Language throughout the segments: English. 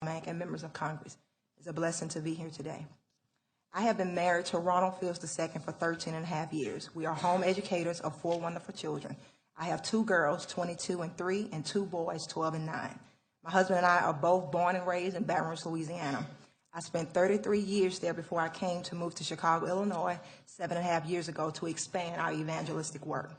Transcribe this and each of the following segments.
and members of Congress. It's a blessing to be here today. I have been married to Ronald Fields II for 13 and a half years. We are home educators of 4 wonderful children. I have 2 girls, 22 and 3, and 2 boys, 12 and 9. My husband and I are both born and raised in Baton Rouge, Louisiana. I spent 33 years there before I came to move to Chicago, Illinois, 7.5 years ago to expand our evangelistic work.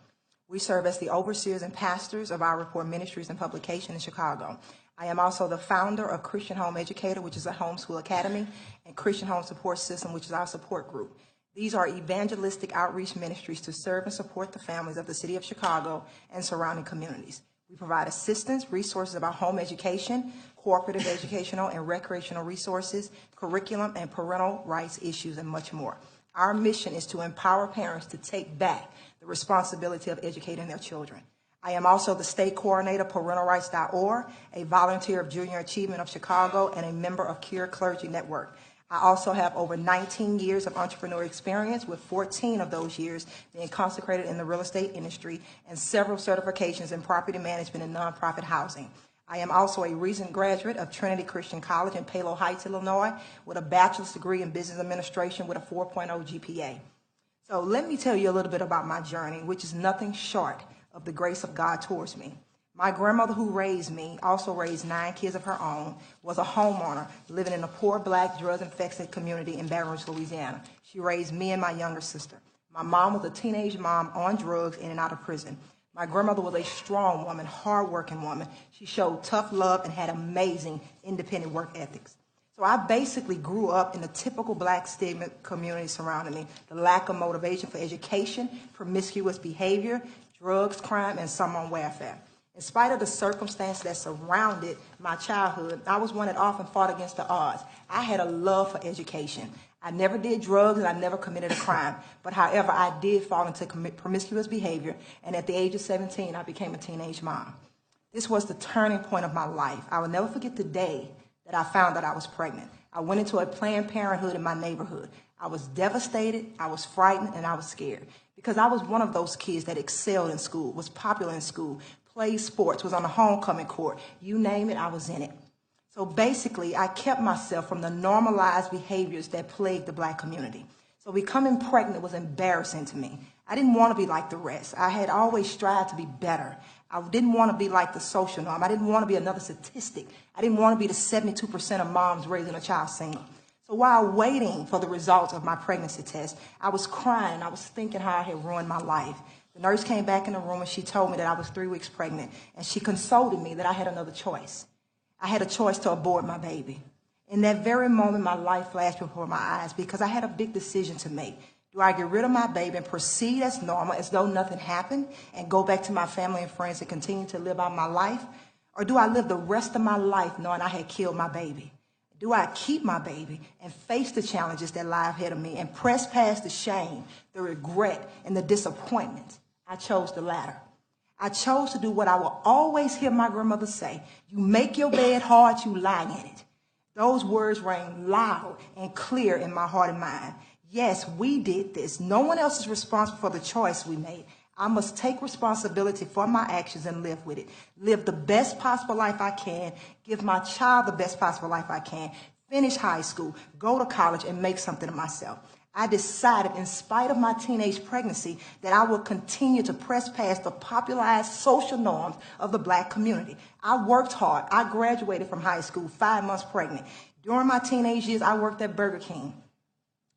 We serve as the overseers and pastors of our Report Ministries and Publication in Chicago. I am also the founder of Christian Home Educator, which is a homeschool academy, and Christian Home Support System, which is our support group. These are evangelistic outreach ministries to serve and support the families of the city of Chicago and surrounding communities. We provide assistance, resources about home education, cooperative educational and recreational resources, curriculum and parental rights issues, and much more. Our mission is to empower parents to take back the responsibility of educating their children. I am also the state coordinator of parentalrights.org, a volunteer of Junior Achievement of Chicago, and a member of Cure Clergy Network. I also have over 19 years of entrepreneur experience, with 14 of those years being consecrated in the real estate industry and several certifications in property management and nonprofit housing. I am also a recent graduate of Trinity Christian College in Palo Heights, Illinois, with a bachelor's degree in business administration with a 4.0 GPA. So let me tell you a little bit about my journey, which is nothing short of the grace of God towards me. My grandmother, who raised me, also raised 9 kids of her own, was a homeowner living in a poor black drug-infested community in Baton Rouge, Louisiana. She raised me and my younger sister. My mom was a teenage mom on drugs in and out of prison. My grandmother was a strong woman, hard-working woman. She showed tough love and had amazing independent work ethics. So I basically grew up in the typical black stigma community surrounding me: the lack of motivation for education, promiscuous behavior, drugs, crime, and some on welfare. In spite of the circumstances that surrounded my childhood, I was one that often fought against the odds. I had a love for education. I never did drugs and I never committed a crime. But however, I did fall into promiscuous behavior, and at the age of 17, I became a teenage mom. This was the turning point of my life. I will never forget the day that I found that I was pregnant. I went into a Planned Parenthood in my neighborhood. I was devastated, I was frightened, and I was scared, because I was one of those kids that excelled in school, was popular in school, played sports, was on the homecoming court. You name it, I was in it. So basically, I kept myself from the normalized behaviors that plagued the black community. So becoming pregnant was embarrassing to me. I didn't want to be like the rest. I had always strived to be better. I didn't want to be like the social norm. I didn't want to be another statistic. I didn't want to be the 72% of moms raising a child single. So while waiting for the results of my pregnancy test, I was crying. I was thinking how I had ruined my life. The nurse came back in the room and she told me that I was 3 weeks pregnant, and she consoled me that I had another choice. I had a choice to abort my baby. In that very moment, my life flashed before my eyes, because I had a big decision to make. Do I get rid of my baby and proceed as normal, as though nothing happened, and go back to my family and friends and continue to live out my life? Or do I live the rest of my life knowing I had killed my baby? Do I keep my baby and face the challenges that lie ahead of me and press past the shame, the regret, and the disappointment? I chose the latter. I chose to do what I will always hear my grandmother say: you make your bed hard, you lie in it. Those words rang loud and clear in my heart and mind. Yes, we did this. No one else is responsible for the choice we made. I must take responsibility for my actions and live with it. Live the best possible life I can. Give my child the best possible life I can. Finish high school, go to college, and make something of myself. I decided, in spite of my teenage pregnancy, that I would continue to press past the popularized social norms of the black community. I worked hard. I graduated from high school 5 months pregnant. During my teenage years, I worked at Burger King.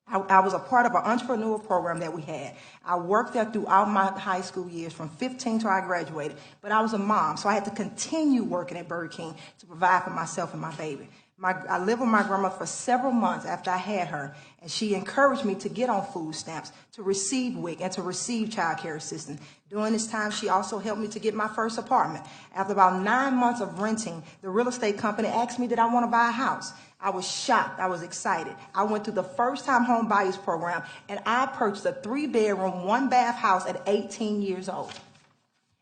I was a part of an entrepreneurial program that we had. I worked there throughout my high school years, from 15 till I graduated. But I was a mom, so I had to continue working at Burger King to provide for myself and my baby. I lived with my grandma for several months after I had her, and she encouraged me to get on food stamps, to receive WIC, and to receive child care assistance. During this time, she also helped me to get my first apartment. After about 9 months of renting, the real estate company asked me, did I want to buy a house? I was shocked. I was excited. I went through the first-time home buyers program, and I purchased a 3-bedroom, 1-bath house at 18 years old.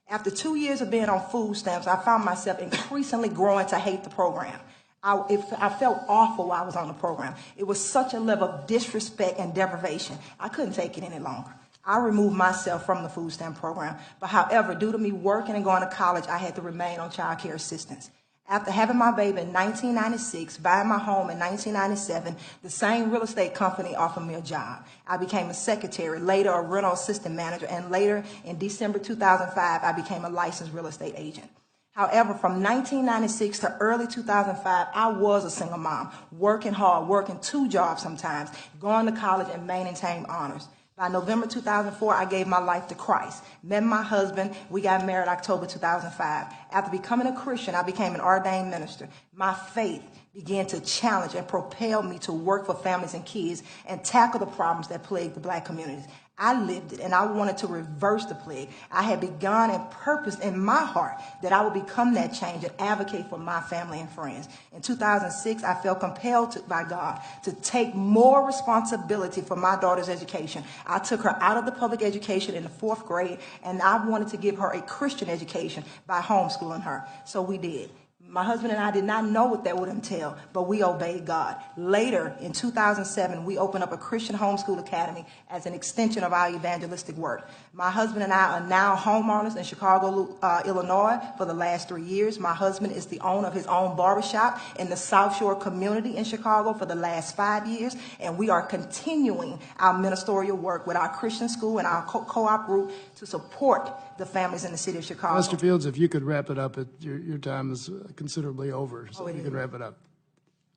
After 2 years of being on food stamps, I found myself increasingly growing to hate the program. I felt awful while I was on the program. It was such a level of disrespect and deprivation. I couldn't take it any longer. I removed myself from the food stamp program. But however, due to me working and going to college, I had to remain on child care assistance. After having my baby in 1996, buying my home in 1997, the same real estate company offered me a job. I became a secretary, later a rental assistant manager, and later in December 2005, I became a licensed real estate agent. However, from 1996 to early 2005, I was a single mom, working hard, working 2 jobs sometimes, going to college and maintaining honors. By November 2004, I gave my life to Christ. Met my husband. We got married October 2005. After becoming a Christian, I became an ordained minister. My faith began to challenge and propel me to work for families and kids and tackle the problems that plague the Black communities. I lived it, and I wanted to reverse the plague. I had begun and purposed in my heart that I would become that change and advocate for my family and friends. In 2006, I felt compelled by God to take more responsibility for my daughter's education. I took her out of the public education in the 4th grade, and I wanted to give her a Christian education by homeschooling her. So we did. My husband and I did not know what that would entail, but we obeyed God. Later, in 2007, we opened up a Christian homeschool academy as an extension of our evangelistic work. My husband and I are now homeowners in Chicago, Illinois for the last 3 years. My husband is the owner of his own barbershop in the South Shore community in Chicago for the last 5 years, and we are continuing our ministerial work with our Christian school and our co-op group to support the families in the city of Chicago. Mr. Fields, if you could wrap it up, your time is considerably over, so you can wrap it up.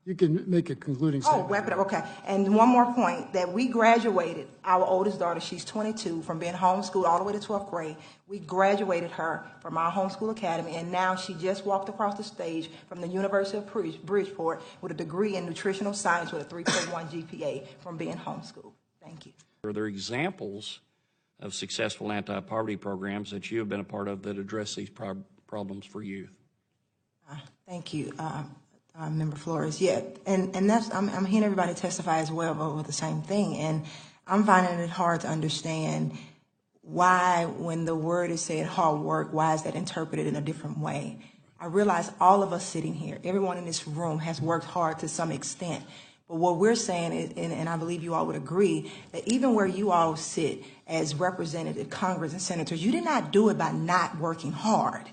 You can make a concluding statement. Oh, wrap it up, okay. And one more point, that we graduated our oldest daughter, she's 22, from being homeschooled all the way to 12th grade. We graduated her from our homeschool academy, and now she just walked across the stage from the University of Bridgeport with a degree in nutritional science with a 3.1 GPA from being homeschooled. Thank you. Are there examples of successful anti-poverty programs that you have been a part of that address these problems for youth? Thank you, Member Flores. Yeah, and that's, I'm hearing everybody testify as well over the same thing, and I'm finding it hard to understand why, when the word is said hard work, why is that interpreted in a different way? I realize all of us sitting here, everyone in this room has worked hard to some extent. But what we're saying is, and I believe you all would agree, that even where you all sit as representatives, Congress and senators, you did not do it by not working hard.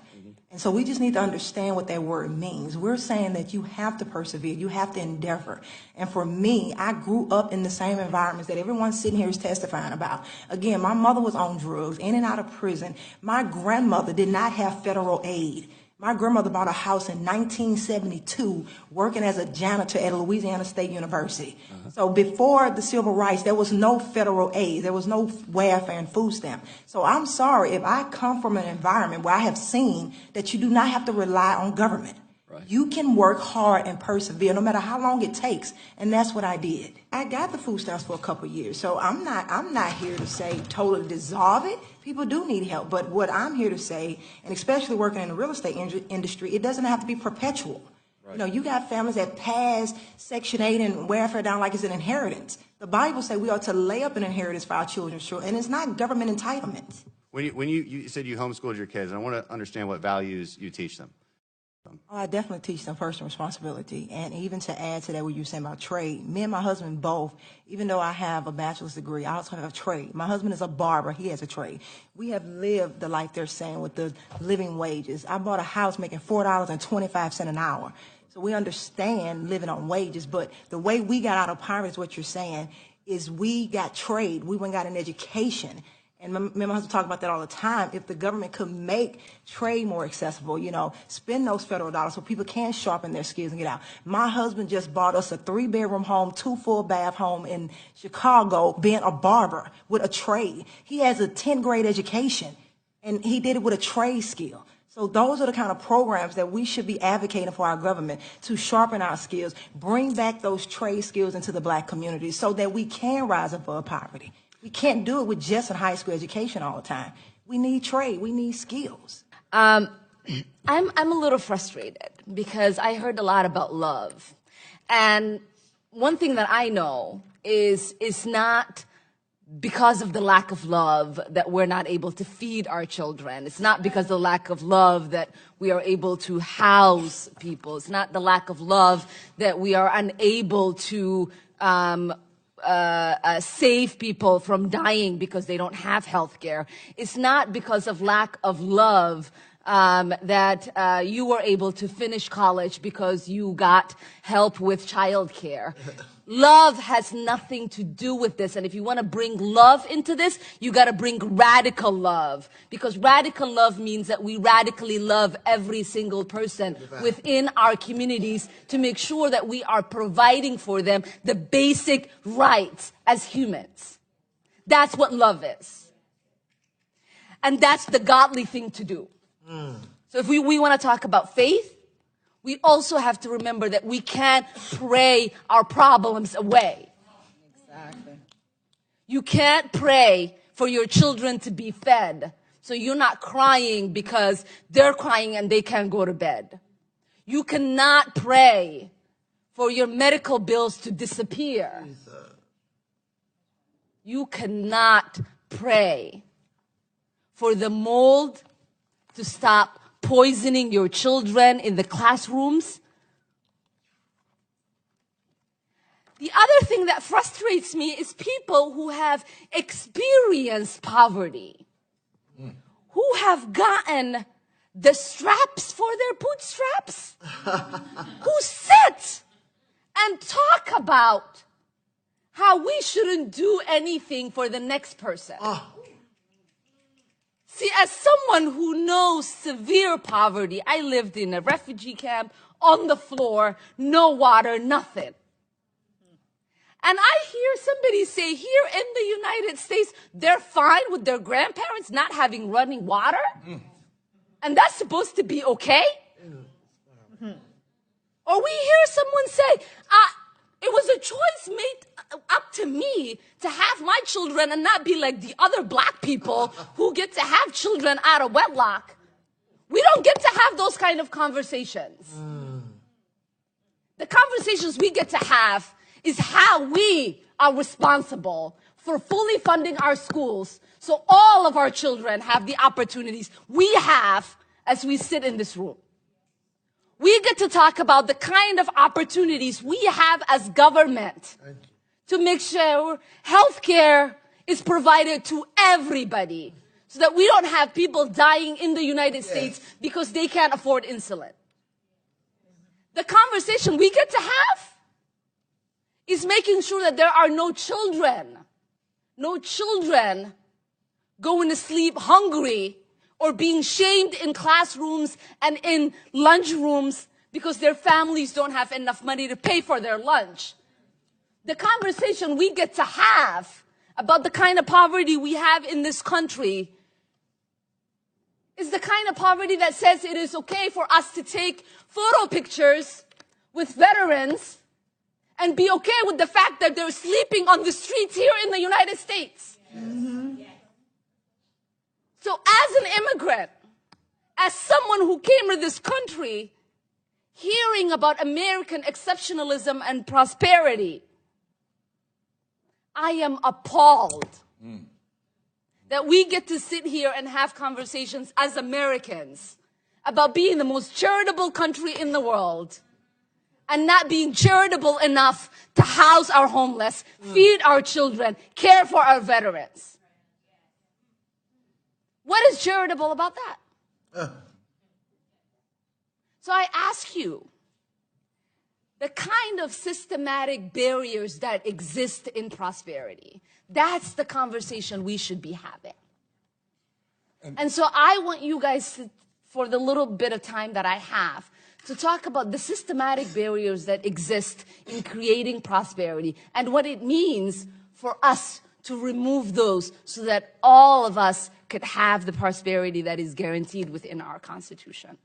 And so we just need to understand what that word means. We're saying that you have to persevere, you have to endeavor. And for me, I grew up in the same environments that everyone sitting here is testifying about. Again, my mother was on drugs, in and out of prison. My grandmother did not have federal aid. My grandmother bought a house in 1972 working as a janitor at Louisiana State University. So before the civil rights, there was no federal aid. There was no welfare and food stamp. So I'm sorry if I come from an environment where I have seen that you do not have to rely on government. Right. You can work hard and persevere no matter how long it takes. And that's what I did. I got the food stamps for a couple of years. So I'm not here to say totally dissolve it. People do need help. But what I'm here to say, and especially working in the real estate industry, it doesn't have to be perpetual. Right. You know, you got families that pass Section 8 and welfare down like it's an inheritance. The Bible says we ought to lay up an inheritance for our children, sure, and it's not government entitlements. When you said you homeschooled your kids, I want to understand what values you teach them. Oh, I definitely teach them personal responsibility. And even to add to that, what you were saying about trade, me and my husband both, even though I have a bachelor's degree, I also have a trade. My husband is a barber. He has a trade. We have lived the life they're saying with the living wages. I bought a house making $4.25 an hour. So we understand living on wages. But the way we got out of poverty is what you're saying, is we got trade. We went and got an education. And my husband talk about that all the time. If the government could make trade more accessible, you know, spend those federal dollars so people can sharpen their skills and get out. My husband just bought us a 3-bedroom home, 2 full bath home in Chicago, being a barber with a trade. He has a 10th grade education, and he did it with a trade skill. So those are the kind of programs that we should be advocating for our government, to sharpen our skills, bring back those trade skills into the Black community so that we can rise above poverty. We can't do it with just a high school education all the time. We need trade. We need skills. I'm a little frustrated because I heard a lot about love. And one thing that I know is it's not because of the lack of love that we're not able to feed our children. It's not because of the lack of love that we are able to house people. It's not the lack of love that we are unable to save people from dying because they don't have health care. It's not because of lack of love that you were able to finish college because you got help with childcare. Love has nothing to do with this. And if you want to bring love into this, you got to bring radical love. Because radical love means that we radically love every single person within our communities to make sure that we are providing for them the basic rights as humans. That's what love is. And that's the godly thing to do. So if we want to talk about faith, we also have to remember that we can't pray our problems away. Exactly. You can't pray for your children to be fed, so you're not crying because they're crying and they can't go to bed. You cannot pray for your medical bills to disappear. You cannot pray for the mold to stop poisoning your children in the classrooms. The other thing that frustrates me is people who have experienced poverty, who have gotten the straps for their bootstraps, who sit and talk about how we shouldn't do anything for the next person. See, as someone who knows severe poverty, I lived in a refugee camp, on the floor, no water, nothing. And I hear somebody say here in the United States, they're fine with their grandparents not having running water? And that's supposed to be okay? Or we hear someone say, it was a choice made up to me to have my children and not be like the other black people who get to have children out of wedlock. We don't get to have those kind of conversations. The conversations we get to have is how we are responsible for fully funding our schools so all of our children have the opportunities we have as we sit in this room. We get to talk about the kind of opportunities we have as government to make sure healthcare is provided to everybody so that we don't have people dying in the United States because they can't afford insulin. The conversation we get to have is making sure that there are no children going to sleep hungry or being shamed in classrooms and in lunchrooms because their families don't have enough money to pay for their lunch. The conversation we get to have about the kind of poverty we have in this country is the kind of poverty that says it is okay for us to take photo pictures with veterans and be okay with the fact that they're sleeping on the streets here in the United States. So as an immigrant, as someone who came to this country, hearing about American exceptionalism and prosperity, I am appalled that we get to sit here and have conversations as Americans about being the most charitable country in the world and not being charitable enough to house our homeless, feed our children, care for our veterans. What is charitable about that? So I ask you, the kind of systematic barriers that exist in prosperity, that's the conversation we should be having. And so I want you guys to, for the little bit of time that I have, to talk about the systematic barriers that exist in creating prosperity and what it means for us to remove those so that all of us could have the prosperity that is guaranteed within our Constitution.